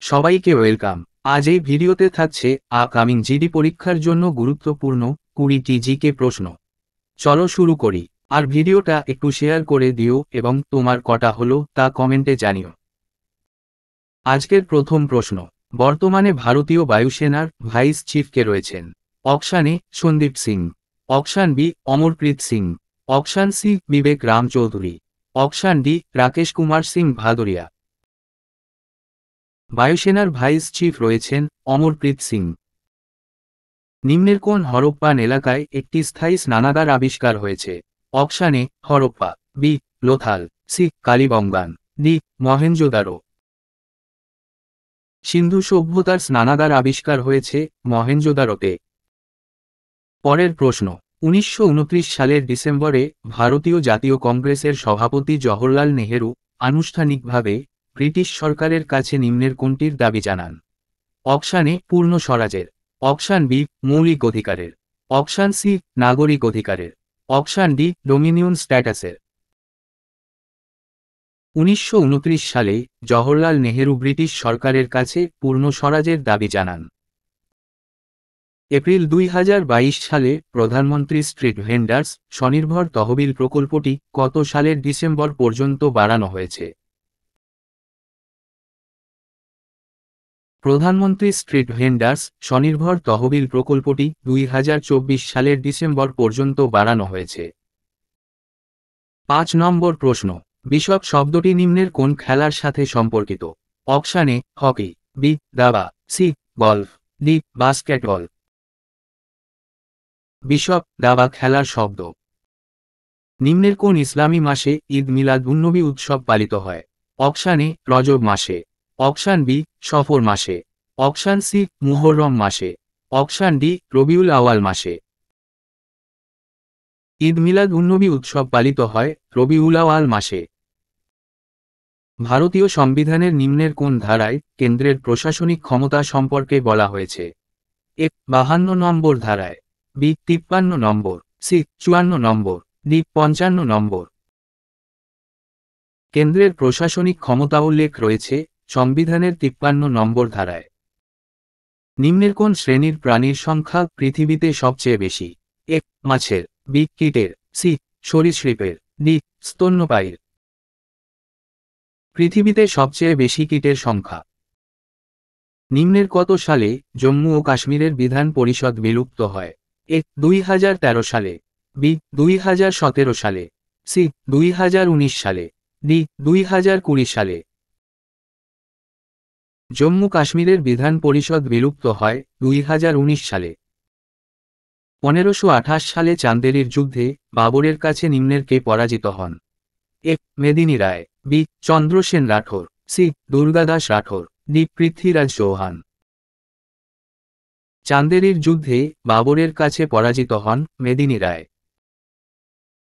সবাইকে ওয়েলকাম। আজ এই ভিডিওতে থাকছে আপকামিং জিডি পরীক্ষার জন্য গুরুত্বপূর্ণ 20টি জিকে প্রশ্ন। চলো শুরু করি। আর ভিডিওটা একটু শেয়ার করে দিও এবং তোমার কটা হলো তা কমেন্টে জানিও। আজকের প্রথম প্রশ্ন, বর্তমানে ভারতীয় বায়ুসেনার ভাইস চিফ কে রয়েছেন? Option A Sandeep Singh, option B Amarpreet Singh, option C Vivek Ram Chowdhury, option D Rakesh Kumar Singh Bhadauria. বায়ুসেনার ভাইস চিফ রয়েছেন অমরপ্রীত সিং। নিম্নের কোন হরপ্পান এলাকায় একটি স্থায়ী স্নানাগার আবিষ্কার হয়েছে? Option A Harappa, B Lothal, C Kalibangan, D Mohenjodaro. Sindhu সভ্যতার স্নানাগার আবিষ্কার হয়েছে মহেঞ্জোদারোতে। পরের প্রশ্ন, 1929 সালের ডিসেম্বরে ভারতীয় জাতীয় কংগ্রেসের সভাপতি জওহরলাল নেহেরু আনুষ্ঠানিকভাবে ব্রিটিশ সরকারের কাছে নিম্নের কোনটির দাবি জানান? অপশান এ পূর্ণ স্বরাজের, অপশান বি মৌলিক অধিকারের, অপশান সি নাগরিক অধিকারের, অপশান ডি ডোমিনিয়ন স্ট্যাটাসের। 1929 সালে জওহরলাল নেহেরু ব্রিটিশ সরকারের কাছে পূর্ণ স্বরাজের দাবি জানান। এপ্রিল 2022 সালে প্রধানমন্ত্রী স্ট্রিট ভেন্ডার্স স্বনির্ভর তহবিল প্রকল্পটি কত সালের ডিসেম্বর পর্যন্ত বাড়ানো হয়েছে? প্রধানমন্ত্রী স্ট্রিট ভেন্ডার্স স্বনির্ভর তহবিল প্রকল্পটি 2024 সালের ডিসেম্বর পর্যন্ত বাড়ানো হয়েছে। 5 নম্বর প্রশ্ন, বিশপ শব্দটি নিম্নের কোন খেলার সাথে সম্পর্কিত? অপশান এ হকি, বি দাবা, C golf, D basketball. Bishop দাবা খেলার শব্দ। নিম্নের কোন ইসলামী মাসে ঈদ মিলাদ-উন-নবী উৎসব পালিত হয়? অপশান এ রজব মাসে, অপশান বি সফর মাসে, অপশান সি মুহররম মাসে, অপশান ডি রবিউল আওয়াল মাসে। ঈদ মিলাদ-উন-নবী উৎসব পালিত হয় রবিউল আওয়াল মাসে। ভারতীয় সংবিধানের নিম্নের কোন ধারায় কেন্দ্রের প্রশাসনিক ক্ষমতা সম্পর্কে বলা হয়েছে? এ 52 নম্বর ধারায়, বি 53 নম্বর, সি 54 নম্বর, ডি 55 নম্বর। কেন্দ্রের প্রশাসনিক ক্ষমতা উল্লেখ রয়েছে সংবিধানের 53 নম্বর ধারায়। নিম্নের কোন শ্রেণীর প্রাণীর সংখ্যা পৃথিবীতে সবচেয়ে বেশি? এ মাছের, বি কীটের, সি সরীসৃপের, ডি স্তন্যপায়ীর। পৃথিবীতে সবচেয়ে বেশি কীটের সংখ্যা। নিম্নের কত সালে জম্মু ও কাশ্মীরের বিধান পরিষদ বিলুপ্ত হয়? এ 2013 সালে, বি 2017 সালে, সি 2019 সালে, ডি 2020 সালে। জম্মু কাশ্মীরের বিধান পরিষদ বিলুপ্ত হয় 2019 সালে। 1528 সালে চান্দেরির যুদ্ধে বাবরের কাছে নিম্নের কে পরাজিত হন? A Medini Rai, B Chandrasen Rathore, C Durgadas Rathore, D Prithviraj Chauhan. চান্দেরির যুদ্ধে বাবরের কাছে পরাজিত হন মেদিনী রায়।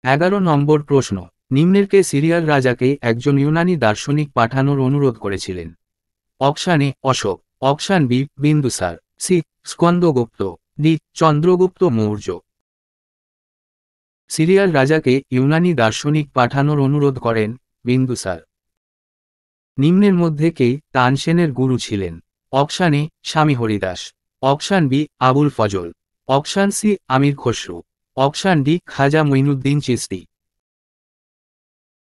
11 নম্বর প্রশ্ন, নিম্নের কে সিরিয়ার রাজাকে একজন ইউনানি দার্শনিক পাঠানোর অনুরোধ করেছিলেন? Option A Ashoka, option B Bindusara, C Skandagupta, D Chandragupta Maurya. সিরিয়ার রাজাকে ইউনানি দার্শনিক পাঠানোর অনুরোধ করেন বিন্দুসার। নিম্নের মধ্যে কে তানসেনের গুরু ছিলেন? Option A Swami Haridas, option B Abul Fazl, option C Amir Khusrau, option D Khwaja Moinuddin Chishti.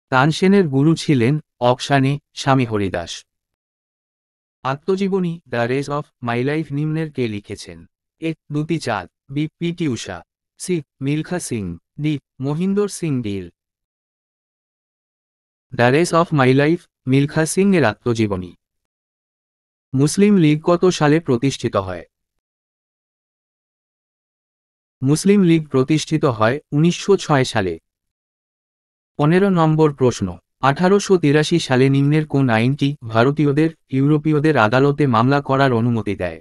তানসেনের গুরু ছিলেন অপশান এ স্বামী হরিদাস। আত্মজীবনী the race of my life নিম্নের কে লিখেছেন? A Dutee Chand, B PT Usha, C Milkha Singh, D Mohinder Singh ডিল। The race of my life Milkha Singh এর আত্মজীবনী। মুসলিম লীগ কত সালে প্রতিষ্ঠিত হয়? মুসলিম লীগ প্রতিষ্ঠিত হয় 1906 সালে। 15 নম্বর প্রশ্ন, 1883 সালে নিম্নের কোন আইনটি ভারতীয়দের ইউরোপীয়দের আদালতে মামলা করার অনুমতি দেয়?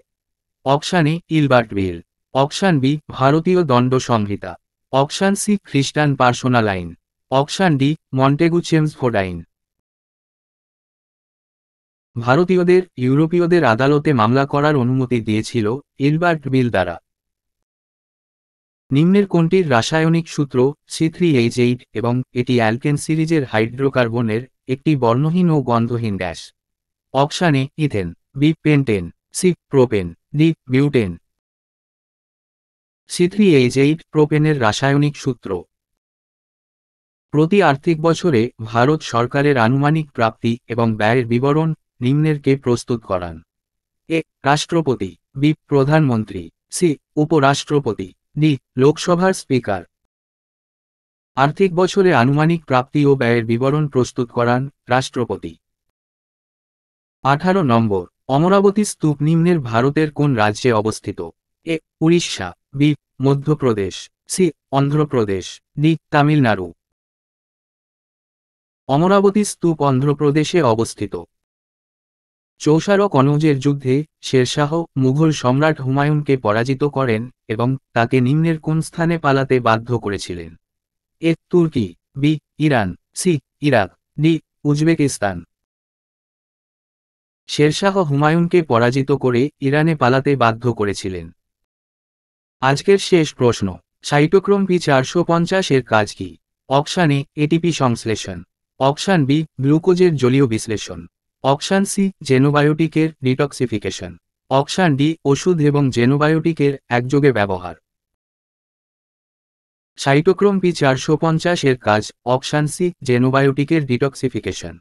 Option A Ilbert bill, option B ভারতীয় দণ্ড সংহিতা, অপশান সি খ্রিস্টান পার্সোনাল আইন, অপশান ডি মন্টেগু চেমসফোর্ড আইন। ভারতীয়দের ইউরোপীয়দের আদালতে মামলা করার অনুমতি দিয়েছিল ইলবার্ট বিল দ্বারা। নিম্নের কোনটির রাসায়নিক সূত্র C3H8 এবং এটি অ্যালকেন সিরিজের হাইড্রোকার্বনের একটি বর্ণহীন ও গন্ধহীন গ্যাস? Option A ethane, B pentane, C propane, D butane. C3H8 প্রোপেনের রাসায়নিক সূত্র। প্রতি আর্থিক বছরে ভারত সরকারের আনুমানিক প্রাপ্তি এবং ব্যয়ের বিবরণ নিম্নের কে প্রস্তুত করান? এ রাষ্ট্রপতি, বি প্রধানমন্ত্রী, সি উপরাষ্ট্রপতি, ডি লোকসভার স্পিকার। আর্থিক বছরে আনুমানিক প্রাপ্তি ও ব্যয়ের বিবরণ প্রস্তুত করান রাষ্ট্রপতি। 18 নম্বর, অমরাবতী স্তূপ নিম্নের ভারতের কোন রাজ্যে অবস্থিত? A Orissa, B Madhya Pradesh, C Andhra Pradesh, D Tamil Nadu. Amaravati স্তূপ অন্ধ্রপ্রদেশে অবস্থিত। চৌসার কনৌজের যুদ্ধে শেরশাহ মুঘল সম্রাট হুমায়ুনকে পরাজিত করেন এবং তাকে নিম্নের কোন স্থানে পালাতে বাধ্য করেছিলেন? A Turkey, B Iran, C Iraq, D Uzbekistan. Sher Shah হুমায়ুনকে পরাজিত করে ইরানে পালাতে বাধ্য করেছিলেন। আজকের শেষ প্রশ্ন, সাইটোক্রোম P450 এর কাজ কি? অপশান এ এটিপি সংশ্লেষণ, অপশান বি গ্লুকোজের জলীয় বিশ্লেষণ, অপশান সি জেনোবায়োটিকের ডিটক্সিফিকেশন, অপশান ডি ওষুধ এবং জেনোবায়োটিকের একযোগে ব্যবহার। সাইটোক্রোম P450 এর কাজ অপশান সি জেনোবায়োটিকের ডিটক্সিফিকেশন।